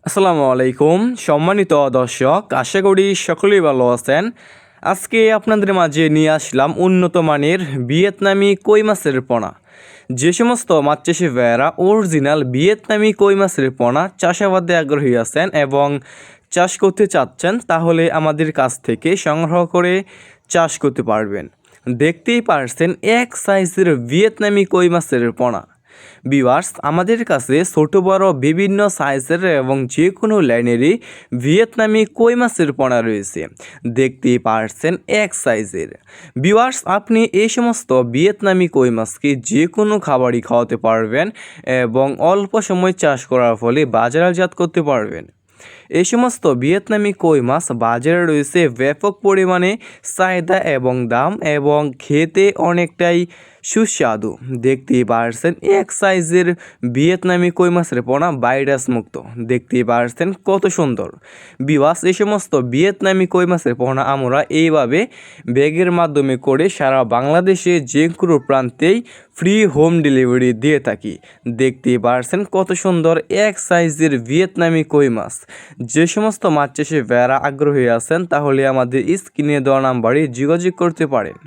আসসালামু আলাইকুম সম্মানিত দর্শক, আশা করি সকলেই ভালো আছেন। আজকে আপনাদের মাঝে নিয়ে আসলাম উন্নত মানের ভিয়েতনামি কই মাছের পোনা। যে সমস্ত মাছ চাষি ভাইয়েরা অরিজিনাল ভিয়েতনামি কই মাছের পোনা চাষাবাদে আগ্রহী আছেন এবং চাষ করতে চাচ্ছেন, তাহলে আমাদের কাছ থেকে সংগ্রহ করে চাষ করতে পারবেন। দেখতেই পারছেন এক সাইজের ভিয়েতনামি কই মাছের পোনা। ভিউয়ার্স, আমাদের কাছে ছোট বড় বিভিন্ন সাইজের এবং যে কোনো লাইনেরই ভিয়েতনামি কই মাছের পোনা রয়েছে। দেখতেই পারছেন এক সাইজের। ভিউয়ার্স, আপনি এই সমস্ত ভিয়েতনামি কই মাছকে যে কোনো খাবারই খাওয়াতে পারবেন এবং অল্প সময় চাষ করার ফলে বাজারজাত করতে পারবেন। এই সমস্ত ভিয়েতনামি কই মাছ বাজারে রয়েছে ব্যাপক পরিমাণে চাহিদা এবং দাম, এবং খেতে অনেকটাই সুস্বাদু। দেখতেই পারছেন এক সাইজের ভিয়েতনামি কই মাছের পোনা ভাইরাস মুক্ত। দেখতেই পারছেন কত সুন্দর। বিবাস, এই সমস্ত ভিয়েতনামি কই মাছের পোনা আমরা এইভাবে ব্যাগের মাধ্যমে করে সারা বাংলাদেশে যে কোনো প্রান্তেই ফ্রি হোম ডেলিভারি দিয়ে থাকি। দেখতেই পারছেন কত সুন্দর এক সাইজের ভিয়েতনামি কই মাছ। যে সমস্ত মাছ চাষে ভাইয়েরা আগ্রহী আছেন, তাহলে আমাদের স্ক্রিনে দেওয়া নাম্বারে যোগাযোগ করতে পারেন।